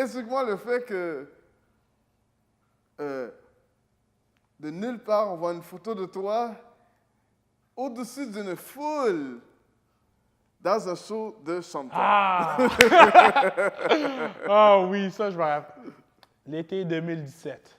explique-moi le fait que de nulle part, on voit une photo de toi au-dessus d'une foule dans un show de Sean Paul. Ah! Ah oui, ça, je me rappelle. L'été 2017.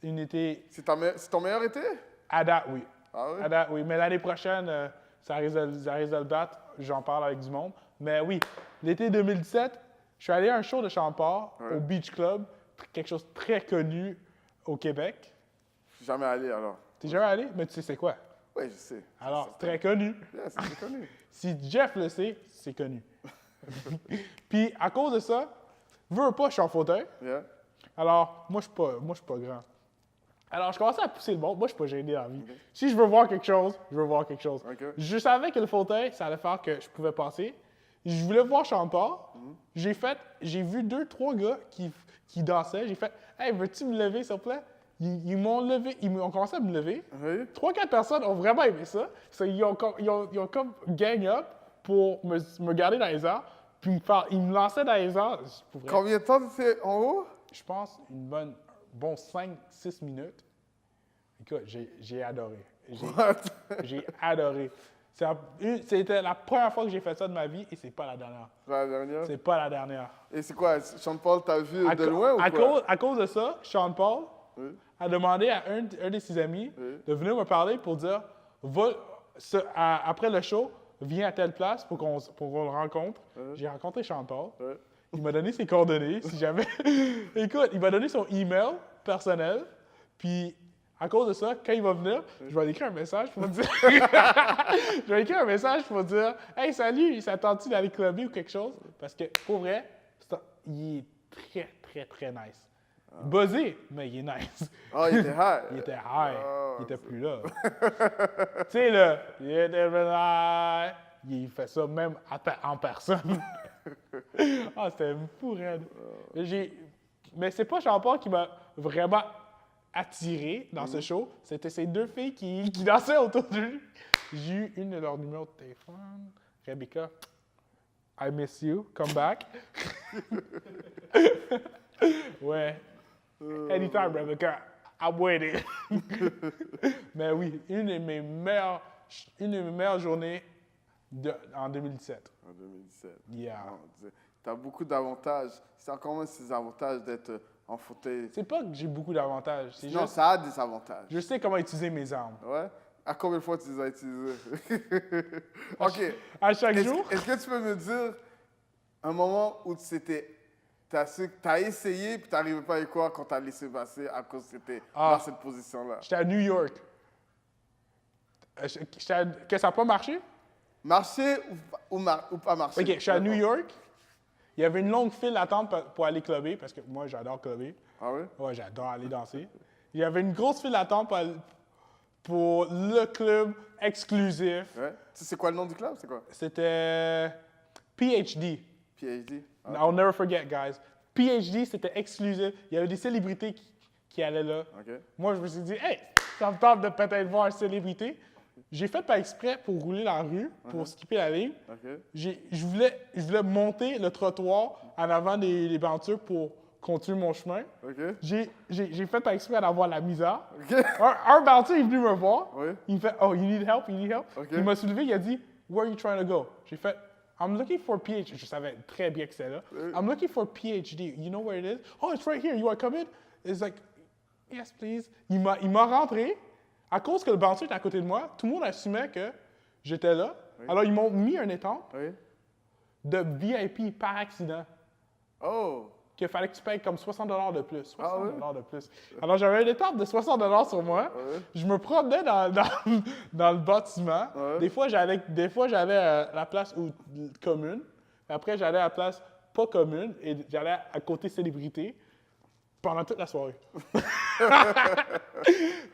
Une été... C'est ton meilleur été? À date, oui. Ah oui? À date, oui. Mais l'année prochaine, ça risque de battre. J'en parle avec du monde. Mais oui, l'été 2017, je suis allé à un show de Sean Paul au Beach Club, quelque chose de très connu au Québec. Je suis jamais allé alors. T'es jamais allé? Mais tu sais c'est quoi? Oui, je sais. Alors, très connu. Yeah, c'est très connu. Si Jeff le sait, c'est connu. Puis, à cause de ça, veux pas, je suis en fauteuil. Yeah. Alors, moi, je suis pas grand. Alors, je commençais à pousser le monde. Moi, je suis pas gêné dans la vie. Si je veux voir quelque chose, je veux voir quelque chose. Okay. Je savais que le fauteuil, ça allait faire que je pouvais passer. Je voulais voir Sean Paul. J'ai vu 2-3 gars qui dansaient. J'ai fait « Hey, veux-tu me lever, s'il te plaît? » Ils m'ont levé, ils ont commencé à me lever. Oui. 3-4 personnes ont vraiment aimé ça. Ils ont comme gang up pour me garder dans les airs, puis ils me lançaient dans les airs. Combien de temps tu étais en haut? Je pense une bon 5-6 minutes. Écoute, j'ai adoré. J'ai adoré. C'était la première fois que j'ai fait ça de ma vie et c'est pas la dernière. La dernière? C'est pas la dernière. Et c'est quoi? Sean Paul t'a vu de loin ou quoi? À cause de ça, Sean Paul a demandé à un de ses amis de venir me parler pour dire après le show, viens à telle place pour qu'on le rencontre. J'ai rencontré Sean Paul. Il m'a donné ses coordonnées, si jamais. Écoute, il m'a donné son email personnel. Puis, à cause de ça, quand il va venir, je vais lui écrire un message pour dire... Hey, salut, ça tente-tu d'aller clubber ou quelque chose? Parce que, pour vrai, il est très, très, très nice. Buzzé, mais il est nice. Oh, il était high. Il était high. Il était plus là. Tu sais, là, il était high. Il fait ça même en personne. Ah, c'était fou, raide. Mais c'est pas Sean Paul qui m'a vraiment attiré dans ce show. C'était ces 2 filles qui dansaient autour de lui. J'ai eu une de leurs numéros de téléphone. Rebecca, I miss you. Come back. Ouais. Anytime, Rebecca. I'm waiting. Mais oui, une de mes meilleures journées en 2017. En 2017. Yeah. Tu as beaucoup d'avantages. C'est encore moins ces avantages d'être en fauteuil. C'est pas que j'ai beaucoup d'avantages. Non, ça a des avantages. Je sais comment utiliser mes armes. Ouais? À combien de fois tu les as utilisées? OK. À chaque jour? Est-ce que tu peux me dire un moment où t'as essayé puis t'arrivais pas à y croire quand t'as laissé passer à cause que t'étais dans cette position-là? J'étais à New York. Que ça n'a pas marché? Marcher ou pas marcher? OK, je suis à New York. Il y avait une longue file d'attente pour aller clubber, parce que moi, j'adore clubber. Ah oui? Ouais, j'adore aller danser. Il y avait une grosse file d'attente pour le club exclusif. Ouais. Tu sais c'est quoi le nom du club? C'est quoi? C'était PhD. PhD? Ah, I'll never forget, guys. PhD, c'était exclusif. Il y avait des célébrités qui allaient là. OK. Moi, je me suis dit, hey, ça me tente de peut-être voir une célébrité. J'ai fait par exprès pour rouler la rue, pour skipper la ligne. OK. Je voulais monter le trottoir en avant des bantures pour continuer mon chemin. OK. J'ai fait par exprès d'avoir la misère. OK. Un banture est venu me voir. Oui. Il me fait, oh, you need help, you need help. OK. Il m'a soulevé, il a dit, where are you trying to go? J'ai fait, I'm looking for PhD. Je savais très bien que c'était là. I'm looking for PhD. You know where it is? Oh, it's right here. You want to come in? It's like, yes, please. Il m'a rentré. À cause que le bouncer était à côté de moi, tout le monde assumait que j'étais là. Oui. Alors, ils m'ont mis un étang de VIP par accident. Oh! Qu'il fallait que tu payes comme 60 $ de plus. 60 $ de plus. Alors, j'avais une étampe de 60 $ sur moi. Je me promenais dans le bâtiment. Des fois, j'allais à la place commune. Après, j'allais à la place pas commune. Et j'allais à côté célébrité pendant toute la soirée.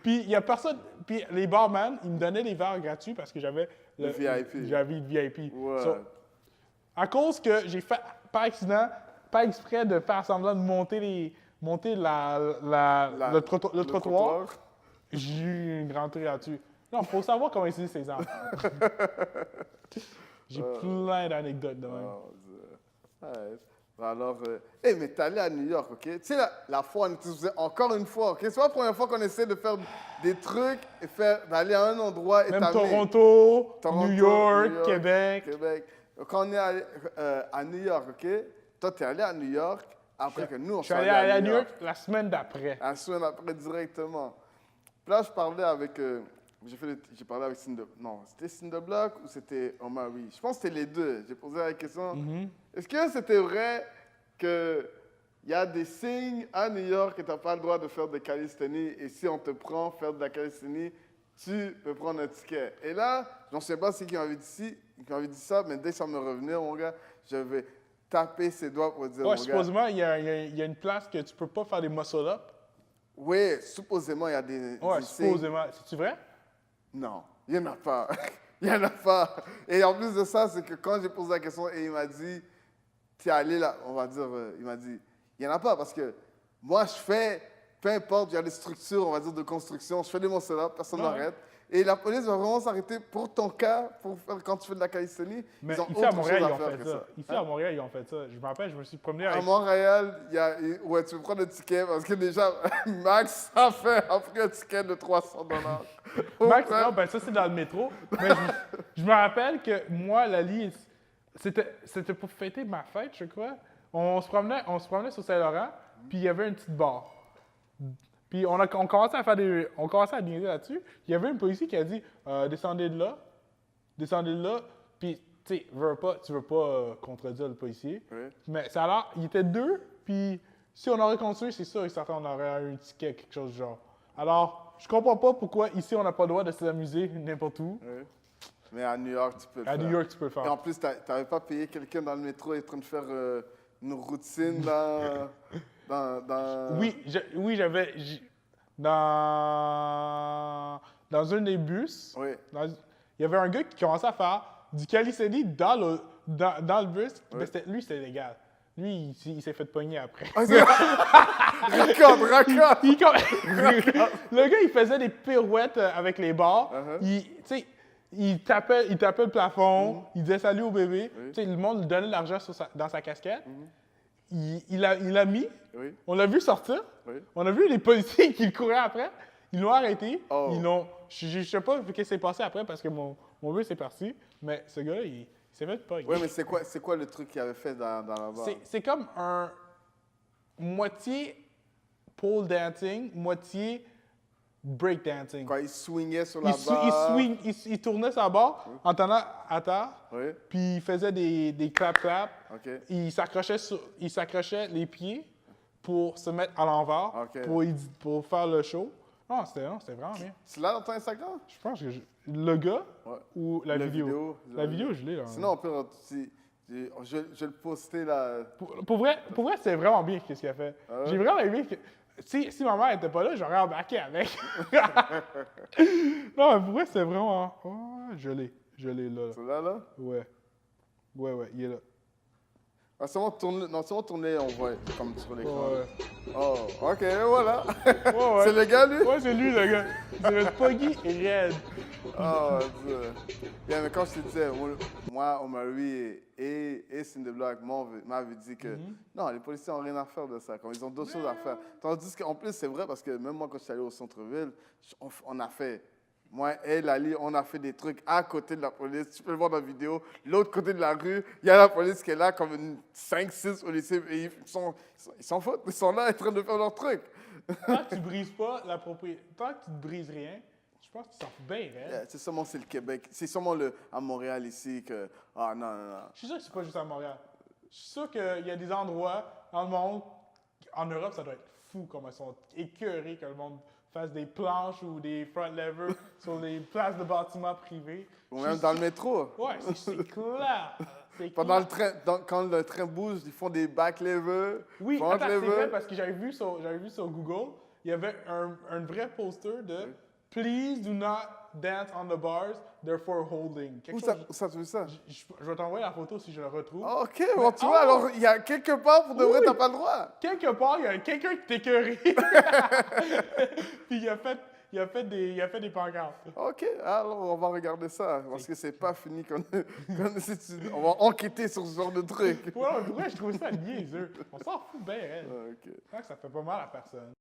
Puis, il y a personne. Puis, les barman, ils me donnaient des verres gratuits parce que j'avais le VIP. J'avais le VIP. Ouais. So, à cause que j'ai fait, par accident, pas exprès de faire semblant de monter le trottoir, j'ai eu une rentrée là-dessus. Non, il faut savoir comment utiliser ces armes. J'ai plein d'anecdotes de même. Alors, mais t'es allé à New York, OK? Tu sais, la fois, on était supposé encore une fois, OK? C'est pas la première fois qu'on essaie de faire des trucs et d'aller à un endroit et Même t'amener. Toronto, Toronto, New York, Québec. Quand on est allé à New York, OK? Toi, t'es allé à New York après que nous, on Je suis soit allé allés à New York la semaine d'après. La semaine après, directement. Puis là, je parlais avec... j'ai parlé avec Non, c'était Cinderblock ou c'était Omar Oui? Je pense que c'était les deux. J'ai posé la question. Est-ce que c'était vrai qu'il y a des signes à New York que tu n'as pas le droit de faire de calisthénie et si on te prend faire de la calisthénie, tu peux prendre un ticket? Et là, je ne sais pas qui m'avait dit ça, mais dès que ça me revenait, mon gars, je vais taper ses doigts pour dire, mon gars... supposément, il y a une place que tu peux pas faire des muscle-up. Oui, supposément, il y a des supposément. C'est-tu vrai? Non, il n'y en a pas. Il n'y en a pas. Et en plus de ça, c'est que quand j'ai posé la question et il m'a dit, tu es allé là, on va dire, il m'a dit, il n'y en a pas parce que moi, je fais, peu importe, il y a des structures, on va dire, de construction, je fais des muscle-up, personne n'arrête. Et la police va vraiment s'arrêter pour ton cas, pour faire, quand tu fais de la calisthénie. Mais ici à Montréal, ils ont fait ça. Ici à Montréal, ils ont fait ça. Je me rappelle, je me suis promené avec... À Montréal, ouais, tu peux prendre un ticket parce que déjà, Max a pris un ticket de $300. Max, non, ben ça, c'est dans le métro. Mais je me rappelle que moi, Lali, c'était pour fêter ma fête, je crois. On se promenait sur Saint-Laurent, puis il y avait une petite barre. Puis on commençait à niaiser là-dessus. Il y avait un policier qui a dit descendez de là. Puis tu sais, tu veux pas contredire le policier. Oui. Mais ça a l'air, il était deux. Puis si on aurait continué, c'est sûr et certain, on aurait eu un ticket, quelque chose du genre. Alors, je comprends pas pourquoi ici on n'a pas le droit de s'amuser n'importe où. Oui. Mais à New York, tu peux le faire. À New York, tu peux le faire. Et en plus, tu n'avais pas payé quelqu'un dans le métro et en train de faire une routine dans... Oui, j'avais... Dans un des bus, Oui. il y avait un gars qui commençait à faire du calisthénie dans le bus. Oui. Mais lui, c'était légal. Lui, il s'est fait pogner après. Raconte! Le gars, il faisait des pirouettes avec les barres. Il tapait le plafond, il disait salut au bébé. Oui. Le monde lui donnait de l'argent dans sa casquette. Il l'a mis. Oui. On l'a vu sortir. Oui. On a vu les policiers qui le couraient après. Ils l'ont arrêté. Oh. Je sais pas ce qui s'est passé après parce que mon bus est parti. Mais ce gars-là, il s'est fait pogner. Oui, mais c'est quoi le truc qu'il avait fait dans la barre? C'est comme un moitié pole dancing, moitié break dancing. Quand il swingait sur la barre. Il tournait sa barre en tenant à terre. Oui. Puis il faisait des clap-clap. OK. Il s'accrochait les pieds pour se mettre à l'envers, OK. pour faire le show. Non, c'était vraiment bien. C'est là dans ton Instagram? Je pense que le gars Ouais. ou la vidéo? La vidéo, je l'ai là. Sinon, on peut... Je vais le poster là. Pour vrai, c'est vraiment bien ce qu'il a fait. Ah ouais? J'ai vraiment aimé que... Si ma mère n'était pas là, j'aurais embarqué avec. Non, mais pour vrai, c'est vraiment... Oh, je l'ai là. C'est là? Ouais, il est là. Ah, c'est bon, tourner, on voit comme sur l'écran. Ouais. Oh, OK, voilà. Ouais. C'est le gars, lui? Ouais, c'est lui, le gars. C'est le Poggy Red. Oh, Dieu. Yeah, mais comme je te disais, moi, Omari et Cinderblock m'avaient dit que non, les policiers n'ont rien à faire de ça. Comme ils ont d'autres choses à faire. Tandis qu'en plus, c'est vrai parce que même moi, quand je suis allé au centre-ville, on a fait... Moi et Lali, on a fait des trucs à côté de la police. Tu peux le voir dans la vidéo. L'autre côté de la rue, il y a la police qui est là, comme 5-6 policiers. Et ils s'en foutent. Ils sont là en train de faire leur truc. Tant que tu brises pas la propriété, tant que tu ne brises rien, je pense que tu s'en fous bien, hein? Yeah, c'est le Québec. C'est sûrement à Montréal ici que... Ah, non. Je suis sûr que c'est pas juste à Montréal. Je suis sûr qu'il y a des endroits dans le monde, en Europe, ça doit être fou comme ils sont écœurés que le monde fasse des planches ou des front levers sur les places de bâtiments privés. Ou même dans le métro. Ouais, c'est clair. Pendant le train, quand le train bouge, ils font des back levers. Oui, front attends, c'est levers. vrai parce que j'avais vu sur Google, il y avait un vrai poster de « Please do not dance on the bars, therefore holding ». Où ça, tu veux ça? Je vais t'envoyer la photo si je la retrouve. Oh, OK, bon, tu vois, alors il y a quelque part, pour de vrai, t'as pas le droit. Quelque part, il y a quelqu'un qui t'écœurait. Puis il a fait il a fait des pancartes. OK, alors on va regarder ça, parce que c'est pas fini on va enquêter sur ce genre de truc. Ouais, je trouve ça niaiseux. On s'en fout bien, hein. OK. Je pense que ça fait pas mal à personne.